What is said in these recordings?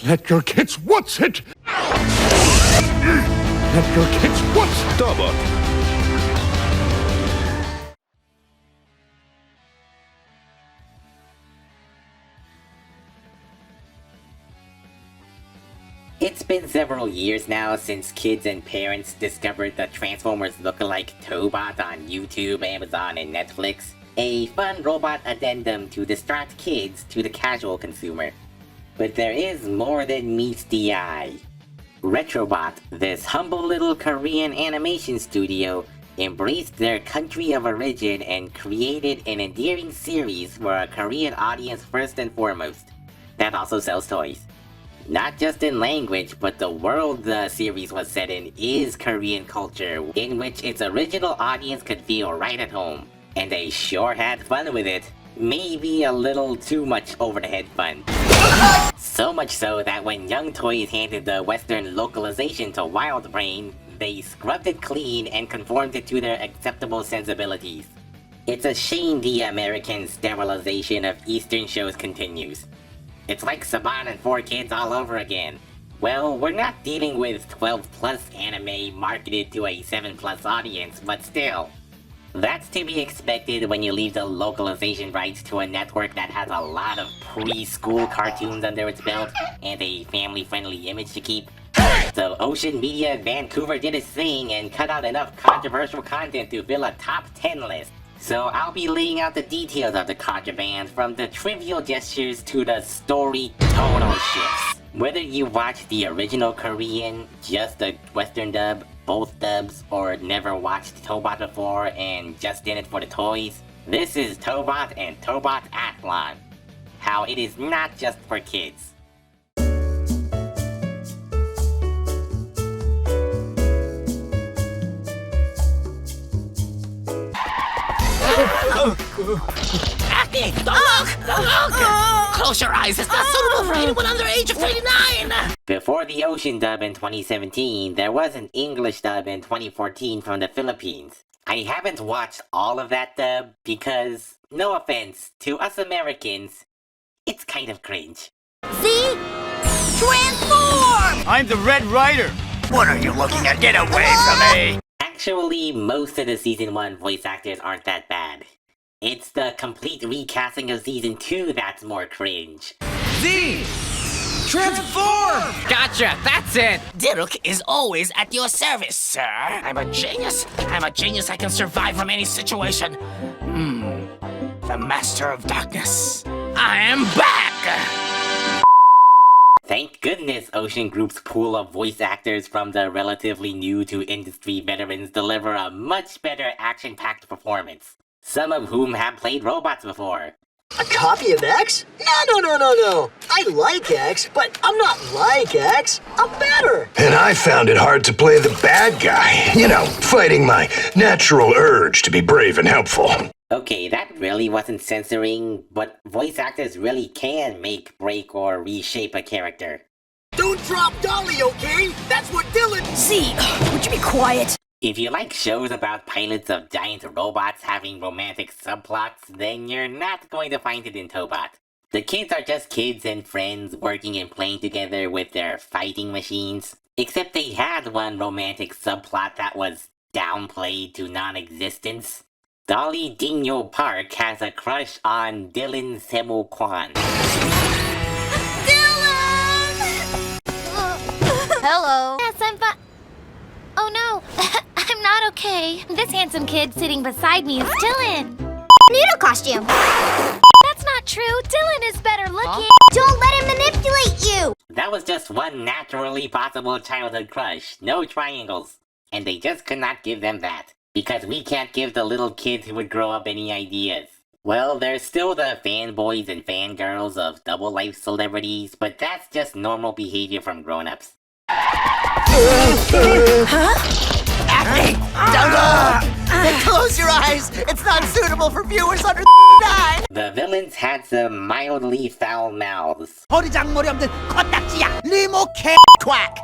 Let your kids watch it! Let your kids watch Tobot. It's been several years now since kids and parents discovered the Transformers lookalike Tobot on YouTube, Amazon, and Netflix. A fun robot addendum to distract kids to the casual consumer. But there is more than meets the eye. Retrobot, this humble little Korean animation studio, embraced their country of origin and created an endearing series for a Korean audience first and foremost. That also sells toys. Not just in language, but the world the series was set in is Korean culture, in which its original audience could feel right at home. And they sure had fun with it. Maybe a little too much over-the-head fun. So much so that when Young Toys handed the Western localization to Wild Brain, they scrubbed it clean and conformed it to their acceptable sensibilities. It's a shame the American sterilization of Eastern shows continues. It's like Saban and 4Kids all over again. Well, we're not dealing with 12+ anime marketed to a 7+ audience, but still. That's to be expected when you leave the localization rights to a network that has a lot of preschool cartoons under its belt and a family-friendly image to keep. So Ocean Media Vancouver did its thing and cut out enough controversial content to fill a top 10 list. So I'll be laying out the details of the contraband, from the trivial gestures to the story tonal shifts. Whether you watch the original Korean, just the Western dub, both dubs, or never watched Tobot before and just in it for the toys, this is Tobot and Tobot Athlon. How it is not just for kids. Acnee, don't look! Close your eyes, it's not suitable for anyone under the age of 39! Before the Ocean dub in 2017, there was an English dub in 2014 from the Philippines. I haven't watched all of that dub because, no offense, to us Americans, it's kind of cringe. See? Transform! I'm the Red Rider! What are you looking at? Get away from me! Actually, most of the Season 1 voice actors aren't that bad. It's the complete recasting of Season 2 that's more cringe. Z! Transform! Gotcha, that's it! Dirk is always at your service, sir. I'm a genius. I can survive from any situation. The Master of Darkness. I am back! Thank goodness Ocean Group's pool of voice actors from the relatively new to industry veterans deliver a much better action-packed performance, some of whom have played robots before. A copy of X? No. I like X, but I'm not like X. I'm better. And I found it hard to play the bad guy. You know, fighting my natural urge to be brave and helpful. Okay, that really wasn't censoring, but voice actors really can make, break, or reshape a character. Don't drop Dolly, okay? That's what Dylan... See, would you be quiet? If you like shows about pilots of giant robots having romantic subplots, then you're not going to find it in Tobot. The kids are just kids and friends working and playing together with their fighting machines. Except they had one romantic subplot that was downplayed to non-existence. Dolly Dino Park has a crush on Dylan Semu Kwan. Dylan! Hello. Yes, I'm fine. Oh no, I'm not okay. This handsome kid sitting beside me is Dylan. Noodle costume. That's not true. Dylan is better looking. Don't let him manipulate you. That was just one naturally possible childhood crush. No triangles. And they just could not give them that. Because we can't give the little kids who would grow up any ideas. Well, there's still the fanboys and fangirls of double-life celebrities, but that's just normal behavior from grown-ups. Acnee! Don't look! Close your eyes! It's not suitable for viewers under 9! The villains had some mildly foul mouths. 허리장머리 없는 코딱지야! 리모 개 quack!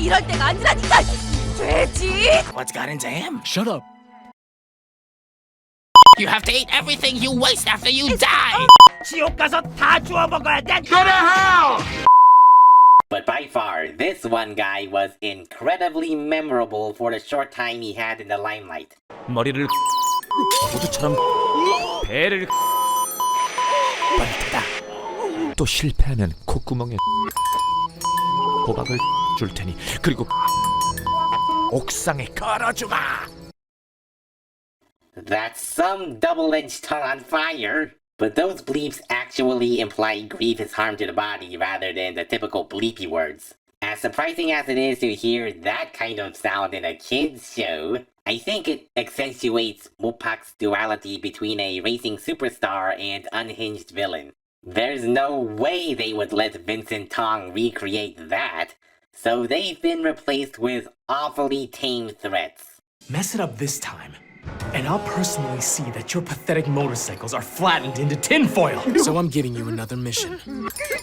이럴 때가 아니라니까. 돼지. What's got into him? Shut up. You have to eat everything you waste after you die. 지옥 가서 다 주워 먹어야 돼. But by far, this one guy was incredibly memorable for the short time he had in the limelight. 머리를 모두처럼 배를 빨리 닫아. 또 실패하면 콧구멍에 호박을 줄 테니 그리고 옥상에 걸어주마. That's some double-edged tongue on fire. But those bleeps actually imply grievous harm to the body rather than the typical bleepy words. As surprising as it is to hear that kind of sound in a kid's show, I think it accentuates Mopak's duality between a racing superstar and unhinged villain. There's no way they would let Vincent Tong recreate that, so they've been replaced with awfully tame threats. Mess it up this time, and I'll personally see that your pathetic motorcycles are flattened into tinfoil. So I'm giving you another mission.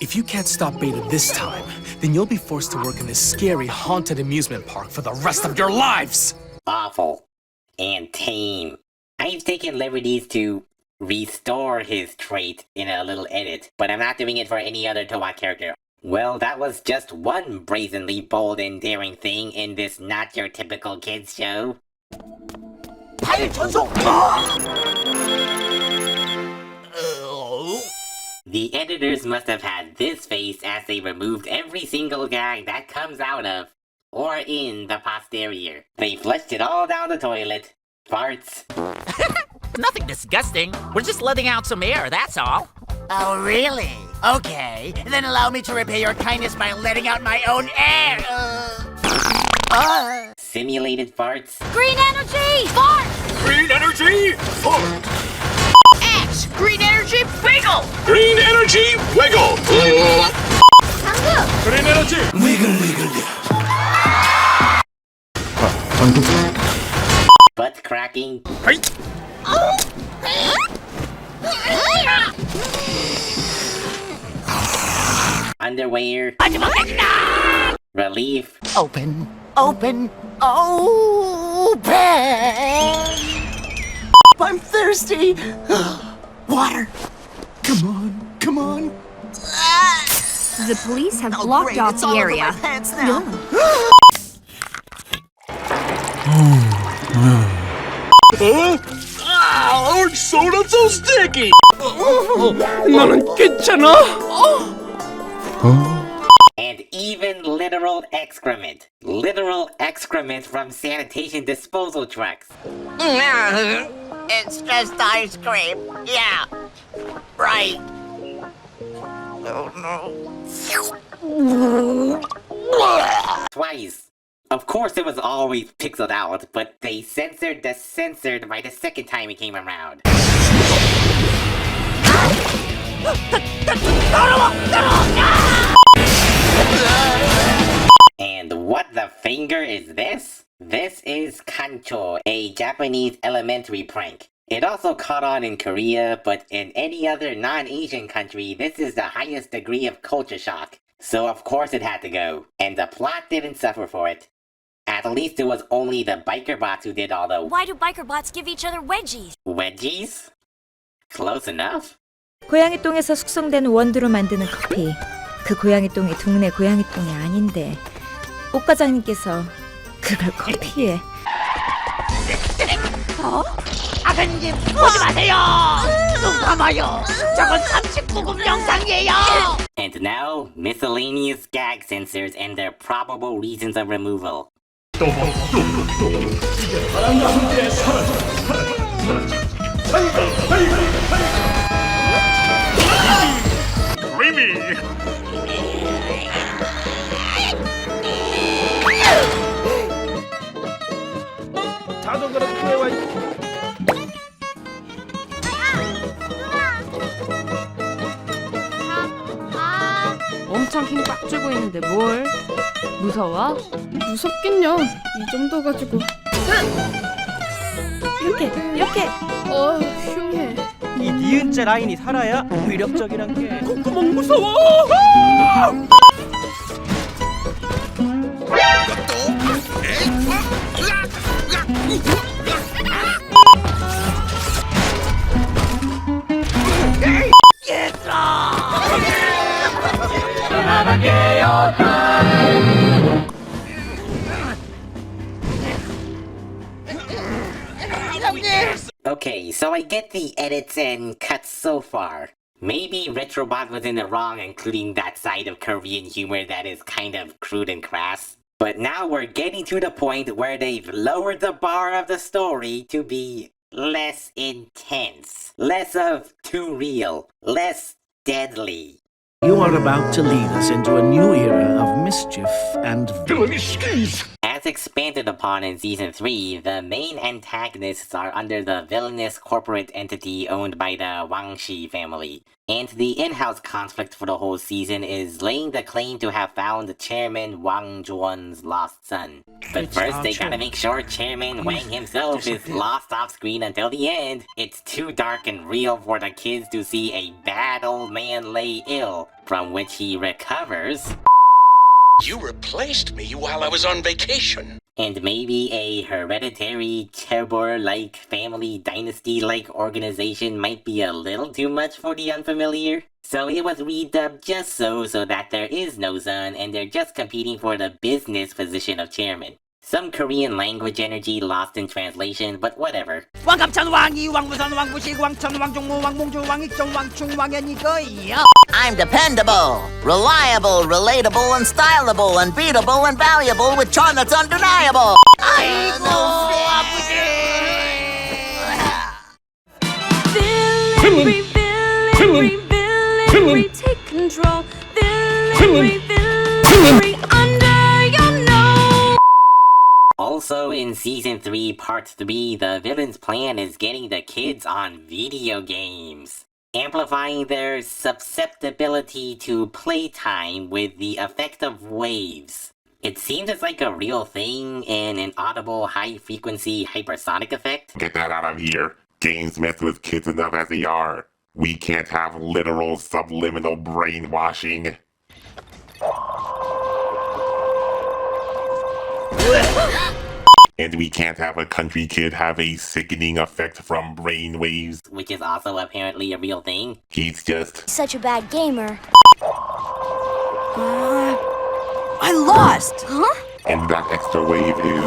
If you can't stop Beta this time, then you'll be forced to work in this scary, haunted amusement park for the rest of your lives! Awful. And tame. I've taken liberties to restore his trait in a little edit, but I'm not doing it for any other Tobot character. Well, that was just one brazenly bold and daring thing in this not your typical kids show. The editors must have had this face as they removed every single gag that comes out of, or in, the posterior. They flushed it all down the toilet. Farts. Nothing disgusting. We're just letting out some air, that's all. Oh, really? Okay, then allow me to repay your kindness by letting out my own air. Simulated farts. Green energy! Fart! Green energy. X! Green energy wiggle! Green energy wiggle. 방금! Green energy. Butt cracking. Underwear. Relief. Open, open, open! I'm thirsty! Water! Come on. The police have Oh, blocked great, off it's the all over area. my pants now. Orange soda so sticky. 나는 괜찮아. And even literal excrement. Literal excrement from sanitation disposal trucks. It's just ice cream. Yeah. Right. Oh no. Twice. Of course it was always pixeled out, but they censored the censored by the second time it came around. And what the finger is this? This is Kancho, a Japanese elementary prank. It also caught on in Korea, but in any other non-Asian country, this is the highest degree of culture shock. So of course it had to go, and the plot didn't suffer for it. At least it was only the biker bots who did all the Why do biker bots give each other wedgies? wedgies? Close enough? 고양이 똥에서 숙성된 원두로 만드는 커피. 그 고양이 똥이 동네 고양이 똥이 아닌데 옥 과장님께서 그걸 커피에. 아버님 오지 마세요. 눈 감아요. 저건 39금 영상이에요. And now, miscellaneous gag censors and their probable reasons of removal. Creamy. 자전거를 구해와. 엄청 힘 빡 주고 있는데 뭘? 무서워? 무섭긴요. 이 정도 가지고. 이렇게. 흉해. 이 니은자 라인이 살아야 위력적이란 게. 콧구멍 무서워. Okay, so I get the edits and cuts so far. Maybe Retrobot was in the wrong, including that side of Korean humor that is kind of crude and crass. But now we're getting to the point where they've lowered the bar of the story to be less intense, less of too real, less deadly. You are about to lead us into a new era of mischief and Villainous. As expanded upon in Season 3, the main antagonists are under the Villainous corporate entity owned by the Wang family. And the in-house conflict for the whole season is laying the claim to have found Chairman Wang Zhuan's lost son. But first they gotta make sure Chairman Wang himself is lost off screen until the end. It's too dark and real for the kids to see a bad old man lay ill, from which he recovers. You replaced me while I was on vacation. And maybe a hereditary Tobot-like family dynasty-like organization might be a little too much for the unfamiliar. So it was redubbed just so that there is no son and they're just competing for the business position of chairman. Some Korean language energy lost in translation, but whatever. I'm dependable, reliable, relatable, and stylable, unbeatable, and valuable with charm that's undeniable. Villain, take control. Villain, under your nose. Also in Season 3, Part 3, the villain's plan is getting the kids on video games, amplifying their susceptibility to playtime with the effect of waves. It seems it's like a real thing in an audible high-frequency hypersonic effect. Get that out of here. Games mess with kids enough as they are. We can't have literal subliminal brainwashing. And we can't have a country kid have a sickening effect from brainwaves. Which is also apparently a real thing. He's just Such a bad gamer. I lost! Huh? and that extra wave is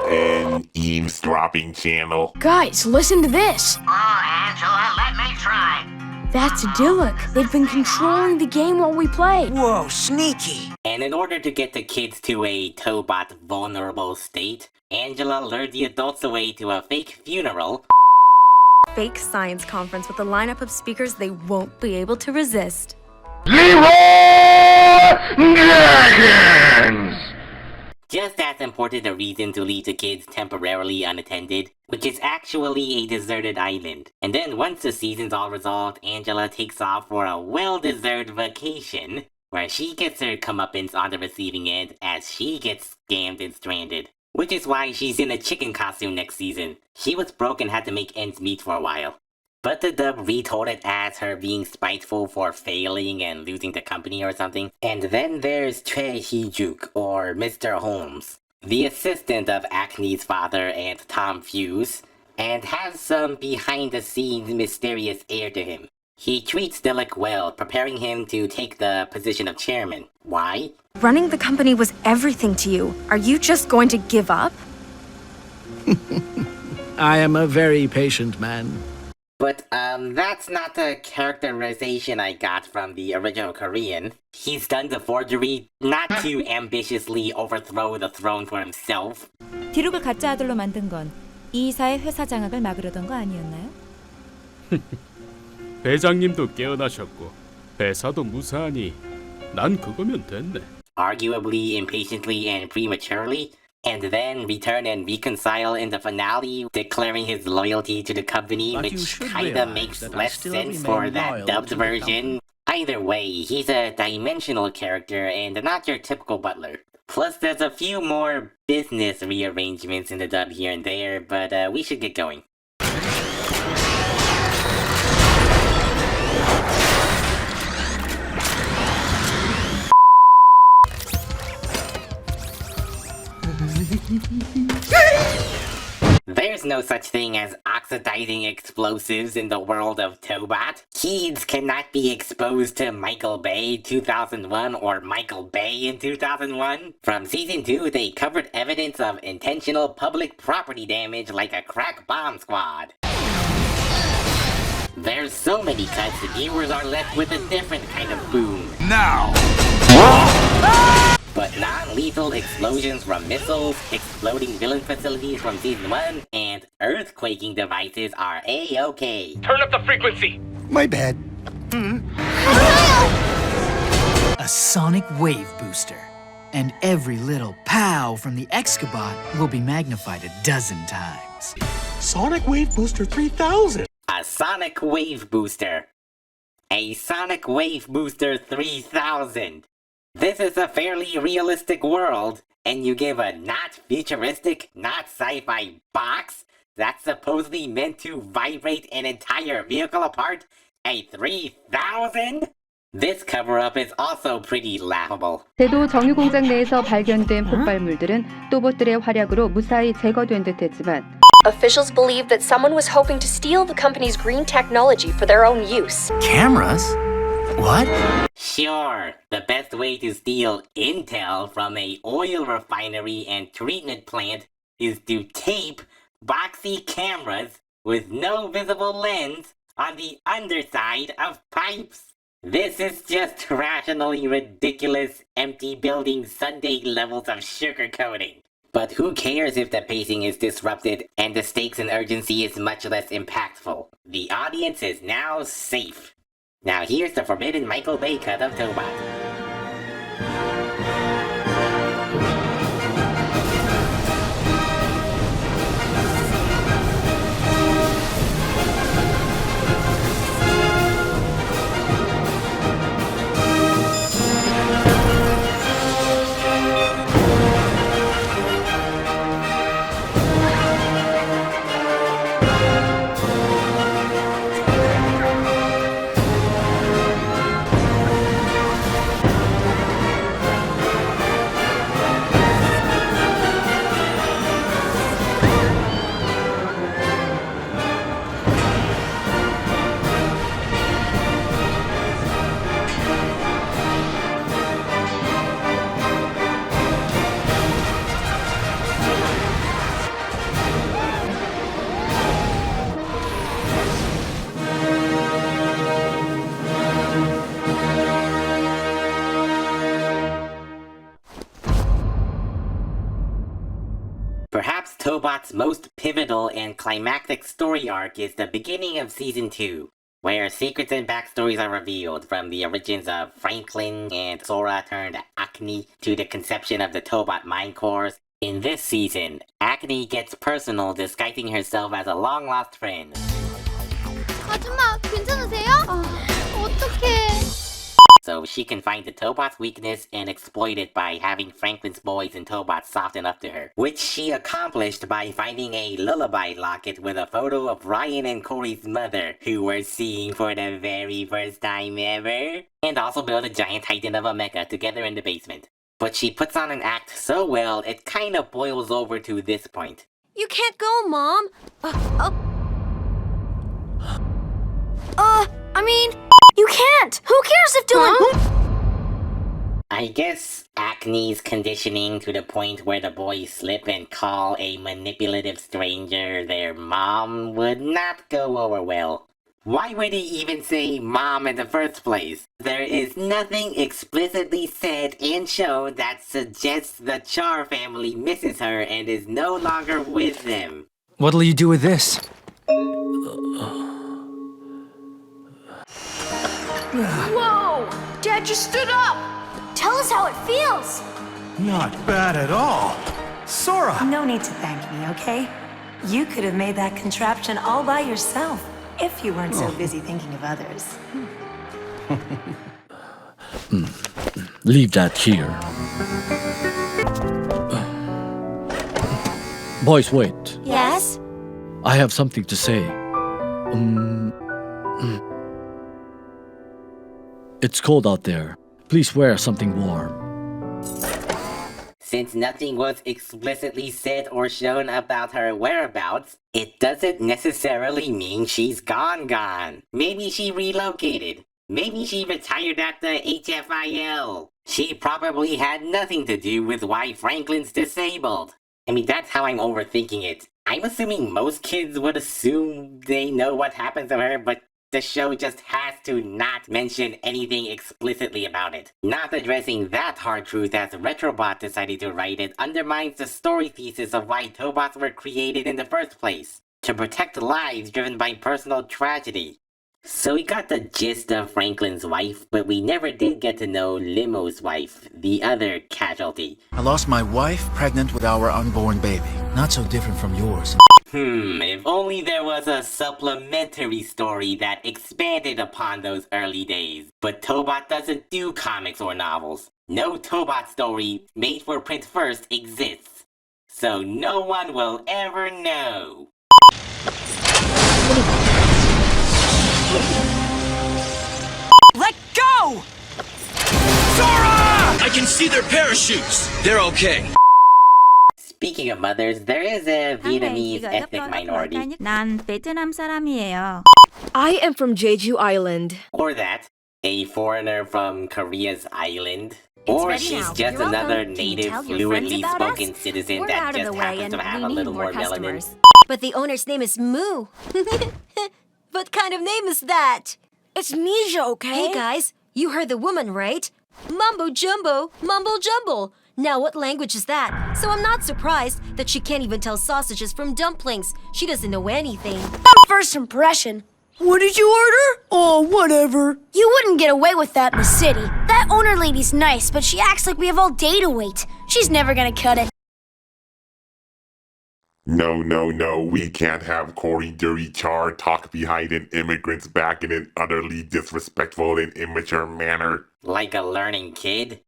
an eavesdropping channel. Guys, listen to this. Oh, Angela, let me try. That's idyllic. They've been controlling the game while we play. Whoa, sneaky. And in order to get the kids to a Tobot vulnerable state, Angela lured the adults away to a fake funeral. Fake science conference with a lineup of speakers they won't be able to resist. Dragons! Just as important a reason to leave the kids temporarily unattended, which is actually a deserted island. And then once the season's all resolved, Angela takes off for a well-deserved vacation, where she gets her comeuppance on the receiving end as she gets scammed and stranded. Which is why she's in a chicken costume next season. She was broke and had to make ends meet for a while. But the dub retold it as her being spiteful for failing and losing the company or something. And then there's Choi Hee-juk, or Mr. Holmes, the assistant of Acnee's father and Tom Fuse, and has some behind-the-scenes mysterious air to him. He treats Dilek well, preparing him to take the position of chairman. Why? Running the company was everything to you. Are you just going to give up? I am a very patient man. But, that's not the characterization I got from the original Korean. He's done the forgery not to ambitiously overthrow the throne for himself. 디룩을 가짜 아들로 만든 건 이 이사의 회사 장악을 막으려던 거 아니었나요? 회장님도 깨어나셨고 회사도 무사하니 난 그거면 됐네. Arguably, impatiently, and prematurely. And then return and reconcile in the finale, declaring his loyalty to the company, But which kinda makes less sense for that dubbed version. Either way, he's a dimensional character and not your typical butler. Plus, there's a few more business rearrangements in the dub here and there, but we should get going. There's no such thing as oxidizing explosives in the world of Tobot. Kids cannot be exposed to Michael Bay 2001 or Michael Bay in 2001. From Season 2, they covered evidence of intentional public property damage like a crack bomb squad. There's so many cuts, the viewers are left with a different kind of boom. Now! But non-lethal explosions from missiles, exploding villain facilities from Season 1, and earthquaking devices are A-okay. Turn up the frequency! My bad. A sonic wave booster. And every little pow from the Excabot will be magnified a dozen times. Sonic Wave Booster 3000! A Sonic Wave Booster. A Sonic Wave Booster 3000. This is a fairly realistic world, and you give a not futuristic, not sci-fi box that's supposedly meant to vibrate an entire vehicle apart a 3000? This cover-up is also pretty laughable. 제도 정유 공장 내에서 발견된 폭발물들은 또봇들의 활약으로 무사히 제거된 듯했지만 Officials believe that someone was hoping to steal the company's green technology for their own use. Cameras? What? Sure, the best way to steal intel from a oil refinery and treatment plant is to tape boxy cameras with no visible lens on the underside of pipes. This is just rationally ridiculous, empty building Sunday levels of sugarcoating. But who cares if the pacing is disrupted and the stakes and urgency is much less impactful? The audience is now safe. Now here's the forbidden Michael Bay cut of Tobot. Perhaps Tobot's most pivotal and climactic story arc is the beginning of Season 2, where secrets and backstories are revealed from the origins of Franklin and Sora turned Acnee to the conception of the Tobot mind cores. In this season, Acnee gets personal disguising herself as a long-lost friend. 아줌마, 괜찮으세요? 어떡해. So she can find the Tobot's weakness and exploit it by having Franklin's boys and Tobot soften up to her. Which she accomplished by finding a lullaby locket with a photo of Ryan and Kory's mother, who were seeing for the very first time ever. And also build a giant titan of a mecha together in the basement. But she puts on an act so well, it kinda boils over to this point. You can't go, Mom. I mean, you can't. Who cares if Dylan... I guess Acnee's conditioning to the point where the boys slip and call a manipulative stranger their mom would not go over well. Why would he even say mom in the first place? There is nothing explicitly said and shown that suggests the Char family misses her and is no longer with them. What'll you do with this? Whoa! Dad just stood up! Tell us how it feels. Not bad at all. Sora! No need to thank me, okay? You could have made that contraption all by yourself if you weren't so busy thinking of others. Leave that here. Boys, wait. Yes? I have something to say. It's cold out there. Please wear something warm. Since nothing was explicitly said or shown about her whereabouts, it doesn't necessarily mean she's gone. Maybe she relocated. Maybe she retired at the HFIL. She probably had nothing to do with why Franklin's disabled. I mean, that's how I'm overthinking it. I'm assuming most kids would assume they know what happened to her, but The show just has to not mention anything explicitly about it. Not addressing that hard truth as Retrobot decided to write it undermines the story thesis of why Tobots were created in the first place. To protect lives driven by personal tragedy. So we got the gist of Franklin's wife, but we never did get to know Limo's wife, the other casualty. I lost my wife pregnant with our unborn baby. Not so different from yours. If only there was a supplementary story that expanded upon those early days. But Tobot doesn't do comics or novels. No Tobot story made for print first exists. So no one will ever know. Let go! Sora! I can see their parachutes. They're okay. Speaking of mothers, there is a Vietnamese ethnic minority. 난 베트남 사람이에요. I am from Jeju Island. Or that, a foreigner from Korea's island. Or she's just another native, fluently spoken citizen that just happens to have a little more melanin. But the owner's name is Moo. What kind of name is that? It's Nisha, okay? Hey guys, you heard the woman, right? Mumbo jumbo, mumble jumble. Now what language is that? So I'm not surprised that she can't even tell sausages from dumplings. She doesn't know anything. First impression. What did you order? Oh, whatever. You wouldn't get away with that in the city. That owner lady's nice, but she acts like we have all day to wait. She's never gonna cut it. No, we can't have Kory Dirty Char talk behind an immigrant's back in an utterly disrespectful and immature manner. Like a learning kid?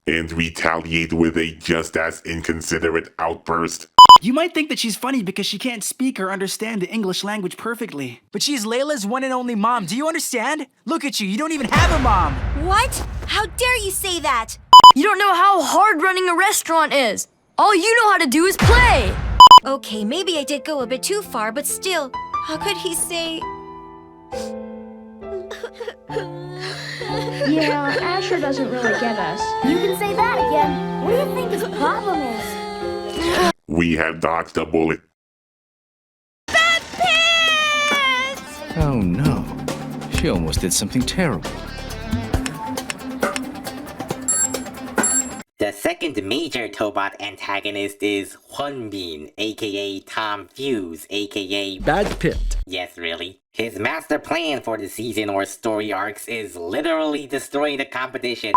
And retaliate with a just as inconsiderate outburst. You might think that she's funny because she can't speak or understand the English language perfectly. But she's Layla's one and only mom. Do you understand? Look at you. You don't even have a mom. What? How dare you say that? You don't know how hard running a restaurant is. All you know how to do is play. Okay, maybe I did go a bit too far, but still, how could he say... Yeah, Asher doesn't really get us. You can say that again. What do you think his problem is? We have dodged a bullet. Oh no. She almost did something terrible. The second major Tobot antagonist is Hyunbin, aka Tom Fuse, aka Bad Pit. Yes, really. His master plan for the season or story arcs is literally destroying the competition.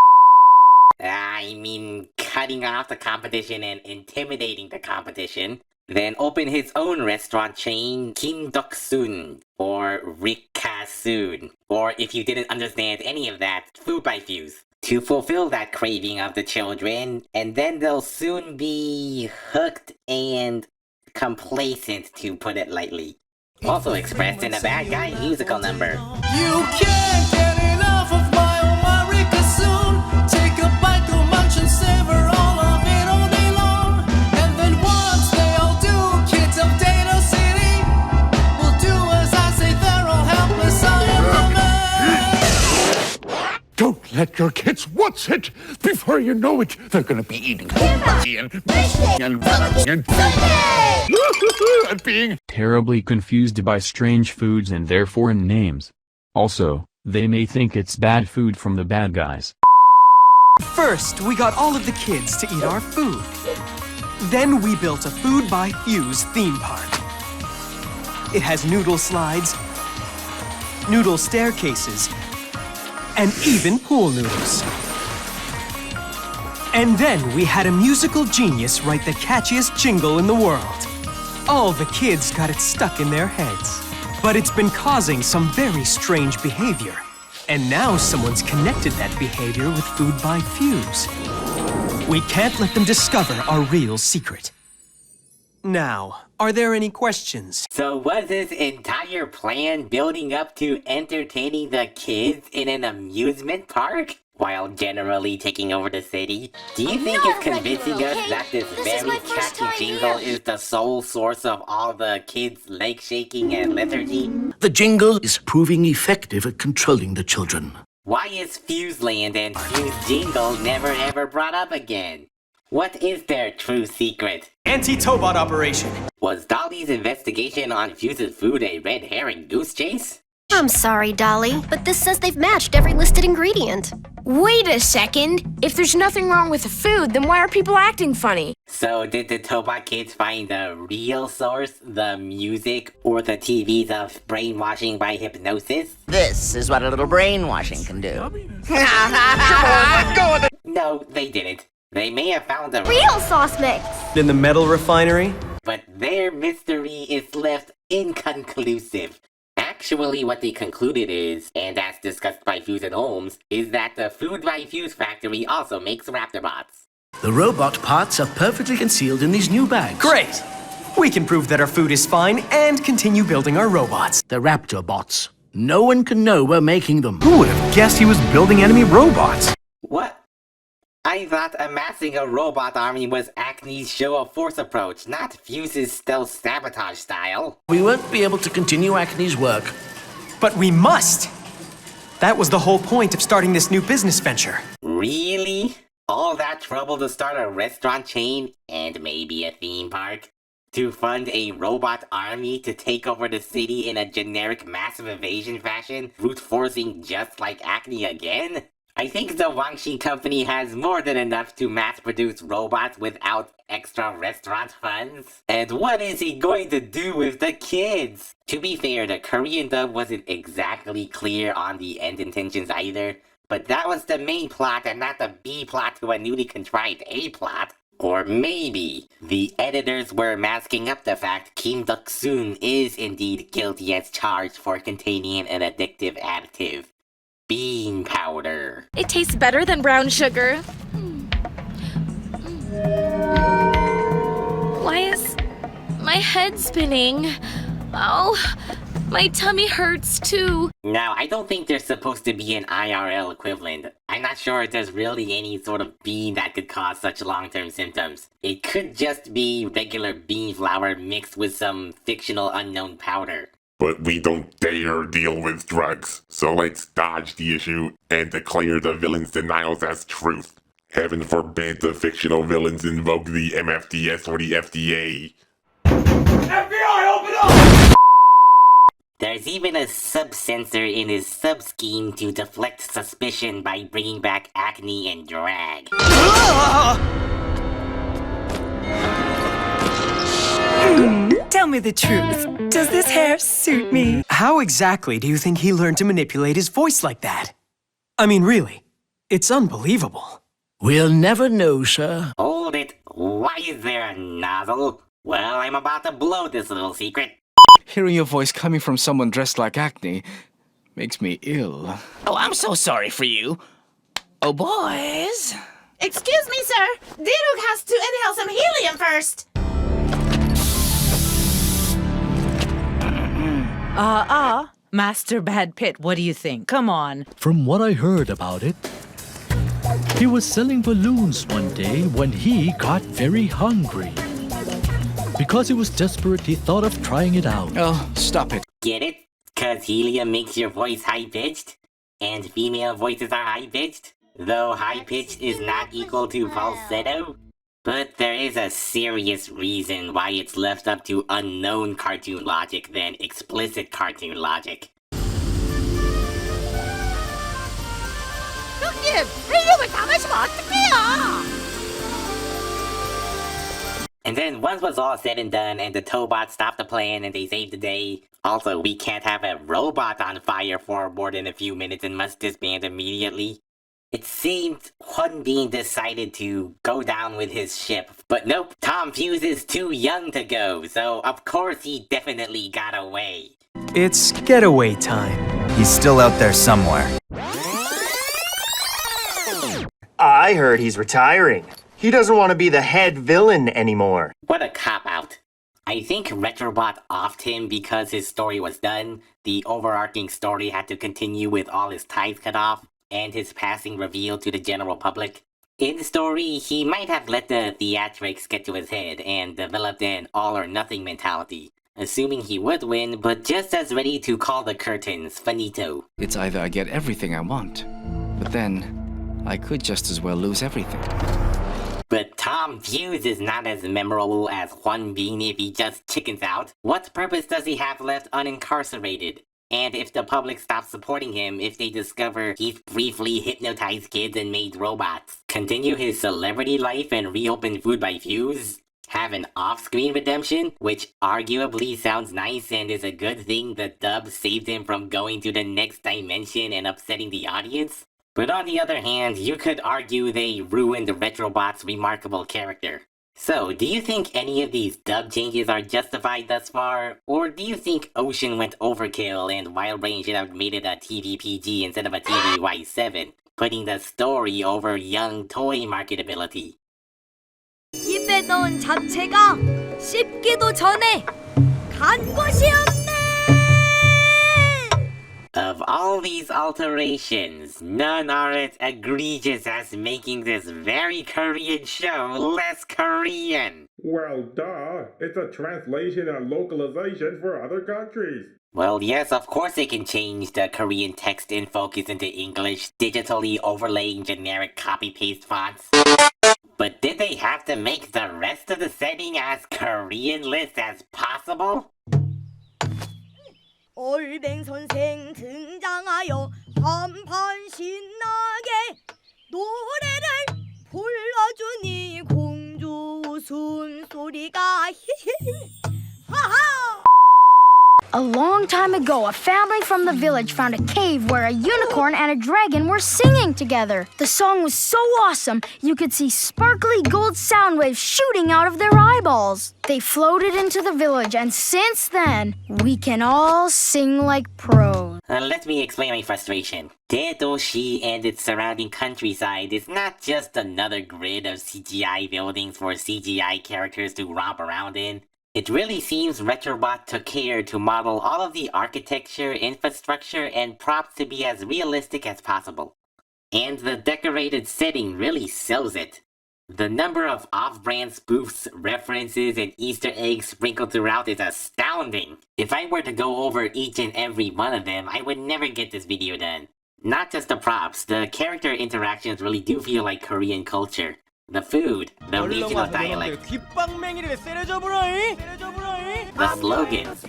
I mean, cutting off the competition and intimidating the competition. Then open his own restaurant chain, Kim Dok-soon, or Rikka-soon. Or if you didn't understand any of that, Food by Fuse. To fulfill that craving of the children, and then they'll soon be hooked and complacent, to put it lightly. Also expressed in a Bad Guy musical number. You can't get enough of my Rikka-soon. Take a bite to munch and savor all of it all day long. And then once they all do, kids of Data City will do as I say, they're all helpless, I am the man. Don't let your kids watch it. Before you know it, they're gonna be eating and being terribly confused by strange foods and their foreign names. Also, they may think it's bad food from the bad guys. First, we got all of the kids to eat our food. Then we built a Food by Fuse theme park. It has noodle slides, noodle staircases, and even pool noodles. And then we had a musical genius write the catchiest jingle in the world. All the kids got it stuck in their heads. But it's been causing some very strange behavior. And now someone's connected that behavior with Food by Fuse. We can't let them discover our real secret. Now, are there any questions? So was this entire plan building up to entertaining the kids in an amusement park? While generally taking over the city? Do you think it's convincing us that this very catchy jingle is the sole source of all the kids' leg shaking and lethargy? The jingle is proving effective at controlling the children. Why is Fuseland and Fuse Jingle never ever brought up again? What is their true secret? Anti-Tobot operation. Was Dolly's investigation on Fuse's food a red herring goose chase? I'm sorry, Dolly, but this says they've matched every listed ingredient. Wait a second. If there's nothing wrong with the food, then why are people acting funny? So did the Tobot kids find the real source, the music, or the TVs of brainwashing by hypnosis? This is what a little brainwashing can do. No, they didn't. They may have found the Real sauce mix! In the metal refinery? but their mystery is left inconclusive. Actually, what they concluded is, and as discussed by Fuse and Holmes, is that the Food by Fuse factory also makes Raptorbots. The robot parts are perfectly concealed in these new bags. Great! We can prove that our food is fine and continue building our robots. The Raptor bots. No one can know we're making them. Who would have guessed he was building enemy robots? What? I thought amassing a robot army was Acnee's show of force approach, not Fuse's stealth sabotage style. We won't be able to continue Acnee's work. But we must! That was the whole point of starting this new business venture. Really? All that trouble to start a restaurant chain and maybe a theme park? To fund a robot army to take over the city in a generic massive evasion fashion, brute forcing just like Acnee again? I think the Wang company has more than enough to mass produce robots without extra restaurant funds. And what is he going to do with the kids? To be fair, the Korean dub wasn't exactly clear on the end intentions either, but that was the main plot and not the B plot to a newly contrived A plot. Or maybe the editors were masking up the fact Kim Duk-soon is indeed guilty as charged for containing an addictive additive. Bean powder. It tastes better than brown sugar. Why is my head spinning? Oh, my tummy hurts too. Now, I don't think there's supposed to be an IRL equivalent. I'm not sure if there's really any sort of bean that could cause such long-term symptoms. It could just be regular bean flour mixed with some fictional unknown powder. But we don't dare deal with drugs, so let's dodge the issue and declare the villain's denials as truth. Heaven forbid the fictional villains invoke the MFDS or the FDA. FBI, open up! There's even a sub-censor in his sub-scheme to deflect suspicion by bringing back Acnee and Drag. Tell me the truth. Does this hair suit me? How exactly do you think he learned to manipulate his voice like that? I mean, really, it's unbelievable. We'll never know, sir. Hold it. Why is there a nozzle? Well, I'm about to blow this little secret. Hearing your voice coming from someone dressed like Acnee makes me ill. Oh, I'm so sorry for you. Oh, boys. Excuse me, sir. Diruk has to inhale some helium first. Master Bad Pit, what do you think? Come on. From what I heard about it, he was selling balloons one day when he got very hungry. Because he was desperate, he thought of trying it out. Oh, stop it. Get it? 'Cause helium makes your voice high-pitched? And female voices are high-pitched? Though high-pitched is not equal to falsetto? But there is a serious reason why it's left up to unknown cartoon logic than explicit cartoon logic. And then once was all said and done and the Tobot stopped the plan and they saved the day, also we can't have a robot on fire for more than a few minutes and must disband immediately. It seemed Huan Bin decided to go down with his ship, but nope, Tom Fuse is too young to go, so of course he definitely got away. It's getaway time. He's still out there somewhere. I heard he's retiring. He doesn't want to be the head villain anymore. What a cop-out. I think Retrobot offed him because his story was done, the overarching story had to continue with all his ties cut off, and his passing revealed to the general public. In the story, he might have let the theatrics get to his head and developed an all-or-nothing mentality, assuming he would win, but just as ready to call the curtains finito. It's either I get everything I want, but then I could just as well lose everything. But Tom Fuse is not as memorable as Huan Bin if he just chickens out. What purpose does he have left unincarcerated? and if the public stops supporting him if they discover he's briefly hypnotized kids and made robots, continue his celebrity life and reopen Food by Fuse, have an off-screen redemption, which arguably sounds nice and is a good thing the dub saved him from going to the next dimension and upsetting the audience. But on the other hand, you could argue they ruined Retrobot's remarkable character. So, do you think any of these dub changes are justified thus far? Or do you think Ocean went overkill and Wild Brain should have made it a TV PG instead of a TV Y7, putting the story over young toy marketability? 입에 넣은 잡채가 씹기도 전에 간 것이 없네! Of all these alterations, none are as egregious as making this very Korean show less Korean. Well, duh. It's a translation and localization for other countries. Well, yes, of course they can change the Korean text in focus into English, digitally overlaying generic copy-paste fonts. But did they have to make the rest of the setting as Korean-less as possible? 올뱅 선생 등장하여 한판 신나게 노래를 불러주니 공주 웃음소리가 하하. A long time ago, a family from the village found a cave where a unicorn and a dragon were singing together. The song was so awesome, you could see sparkly gold sound waves shooting out of their eyeballs. They floated into the village, and since then, we can all sing like pros. Let me explain my frustration. Daedoshi and its surrounding countryside is not just another grid of CGI buildings for CGI characters to romp around in. It really seems Retrobot took care to model all of the architecture, infrastructure, and props to be as realistic as possible. And the decorated setting really sells it. The number of off-brand spoofs, references, and Easter eggs sprinkled throughout is astounding. If I were to go over each and every one of them, I would never get this video done. Not just the props, the character interactions really do feel like Korean culture. The food, the regional dialect, the slogans.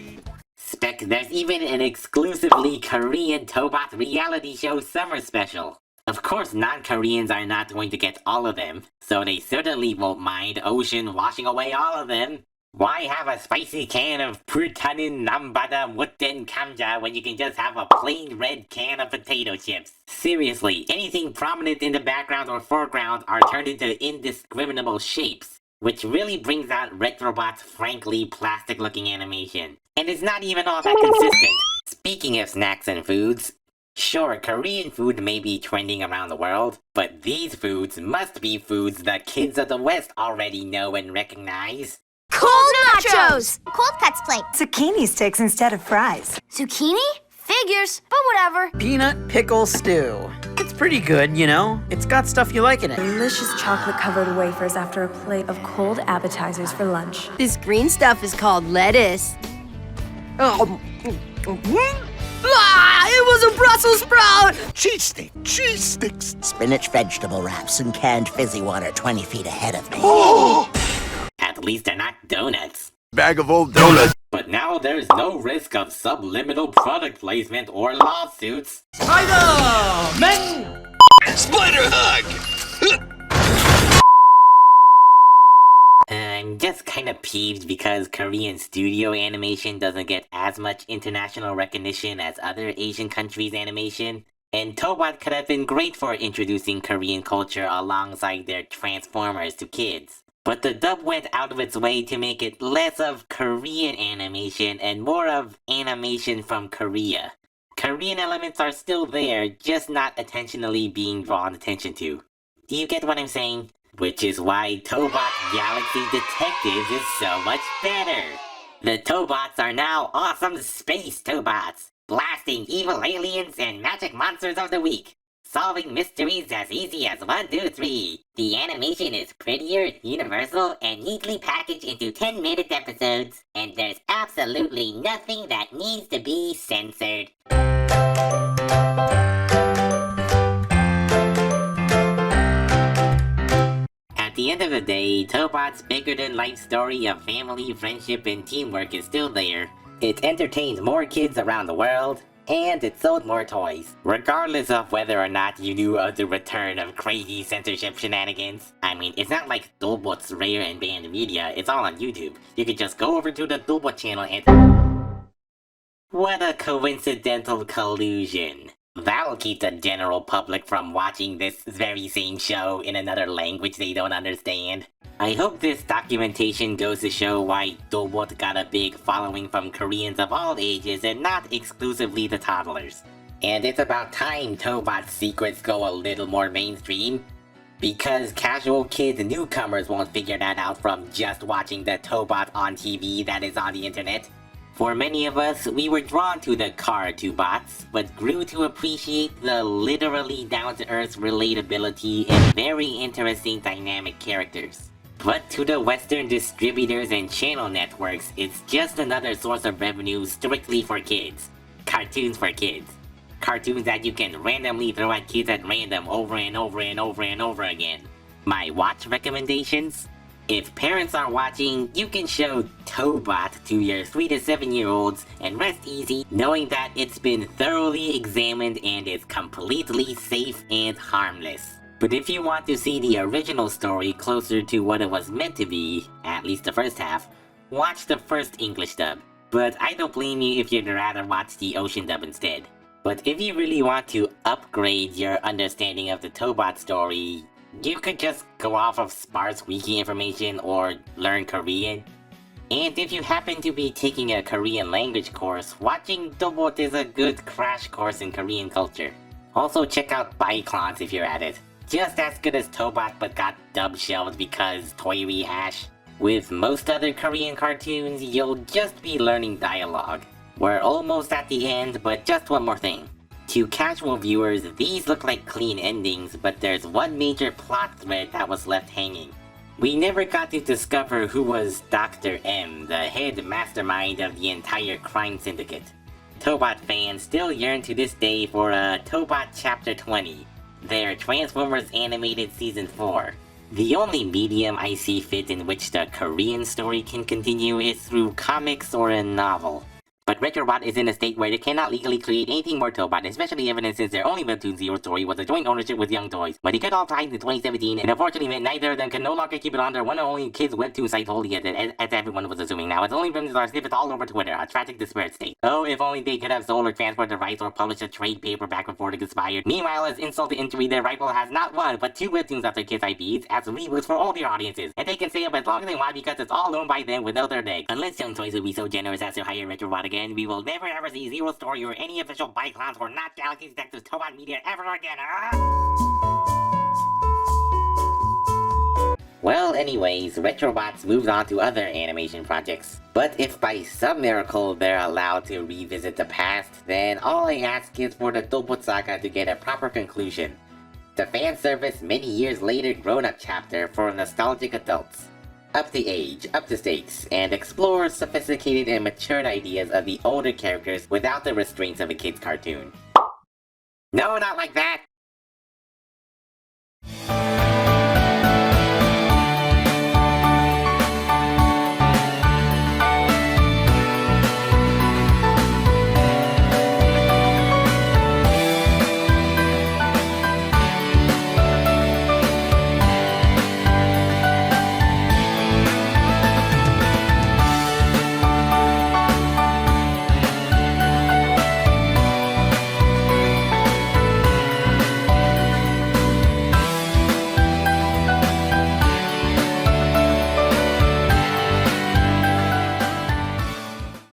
Spec, there's even an exclusively Korean Tobot reality show summer special. Of course, non-Koreans are not going to get all of them, so they certainly won't mind Ocean washing away all of them. Why have a spicy can of 불타는 남바다 못된 감자 when you can just have a plain red can of potato chips? Seriously, anything prominent in the background or foreground are turned into indiscriminable shapes, which really brings out Retrobot's frankly plastic-looking animation. And it's not even all that consistent. Speaking of snacks and foods, sure, Korean food may be trending around the world, but these foods must be foods that kids of the West already know and recognize. Cold nachos! Cold cuts plate. Zucchini sticks instead of fries. Zucchini? Figures, but whatever. Peanut pickle stew. It's pretty good, you know? It's got stuff you like in it. Delicious chocolate-covered wafers after a plate of cold appetizers for lunch. This green stuff is called lettuce. Oh. It was a Brussels sprout! Cheese sticks. Spinach vegetable wraps and canned fizzy water 20 feet ahead of me. At least they're not donuts. Bag of old donuts. But now there's no risk of subliminal product placement or lawsuits. Spider-Man! Spider hug! I'm just kinda peeved because Korean studio animation doesn't get as much international recognition as other Asian countries' animation. And Tobot could have been great for introducing Korean culture alongside their Transformers to kids. But the dub went out of its way to make it less of Korean animation and more of animation from Korea. Korean elements are still there, just not intentionally being drawn attention to. Do you get what I'm saying? Which is why Tobot Galaxy Detectives is so much better. The Tobots are now awesome space Tobots, blasting evil aliens and magic monsters of the week. Solving mysteries as easy as 1, 2, 3. The animation is prettier, universal, and neatly packaged into 10-minute episodes. And there's absolutely nothing that needs to be censored. At the end of the day, Tobot's bigger-than-life story of family, friendship, and teamwork is still there. It entertains more kids around the world, And it sold more toys, regardless of whether or not you knew of the return of crazy censorship shenanigans. I mean, it's not like Tobot's rare and banned media, it's all on YouTube. You could just go over to the Tobot channel and... What a coincidental collusion. That'll keep the general public from watching this very same show in another language they don't understand. I hope this documentation goes to show why Tobot got a big following from Koreans of all ages and not exclusively the toddlers. And it's about time Tobot's secrets go a little more mainstream, because casual kids and newcomers won't figure that out from just watching the Tobot on TV that is on the internet. For many of us, we were drawn to the Tobots, but grew to appreciate the literally down-to-earth relatability and very interesting dynamic characters. But to the Western distributors and channel networks, it's just another source of revenue strictly for kids. Cartoons for kids. Cartoons that you can randomly throw at kids at random over and over and over and over again. My watch recommendations? If parents are watching, you can show Tobot to your 3 to 7 year olds and rest easy knowing that it's been thoroughly examined and is completely safe and harmless. But if you want to see the original story closer to what it was meant to be, at least the first half, watch the first English dub. But I don't blame you if you'd rather watch the Ocean dub instead. But if you really want to upgrade your understanding of the Tobot story, you could just go off of sparse wiki information or learn Korean. And if you happen to be taking a Korean language course, watching Tobot is a good crash course in Korean culture. Also check out Biclons if you're at it. Just as good as Tobot but got dub shelved because toy rehash. With most other Korean cartoons, you'll just be learning dialogue. We're almost at the end, but just one more thing. To casual viewers, these look like clean endings, but there's one major plot thread that was left hanging. We never got to discover who was Dr. M, the head mastermind of the entire crime syndicate. Tobot fans still yearn to this day for a Tobot Chapter 20, their Transformers Animated Season 4. The only medium I see fit in which the Korean story can continue is through comics or a novel. But RetroBot is in a state where they cannot legally create anything more Tobot, especially evidence since their only Webtoon Zero story was a joint ownership with Young Toys. But he cut off ties in 2017, and unfortunately meant neither of them can no longer keep it on their one and only kids Webtoon site wholly as everyone was assuming now. It's only been our snippets all over Twitter, a tragic disparate state. Oh, if only they could have sold or transferred the rights or published a trade paperback before it expired. Meanwhile, as insult to injury, their rival has not one, but 2 Webtoons of their kids' IPs as reboots for all their audiences. And they can stay up as long as they want because it's all owned by them without their leg. Unless Young Toys will be so generous as to hire RetroBot again, we will never ever see Zero Story or any official Biclons or not Galaxy Detectives Tobot media ever again. Well, anyways, RetroBots moves on to other animation projects. But if by some miracle they're allowed to revisit the past, then all I ask is for the Tobot saga to get a proper conclusion. The fan service many years later grown-up chapter for nostalgic adults. Up the age, up the stakes, and explore sophisticated and matured ideas of the older characters without the restraints of a kid's cartoon. No, not like that!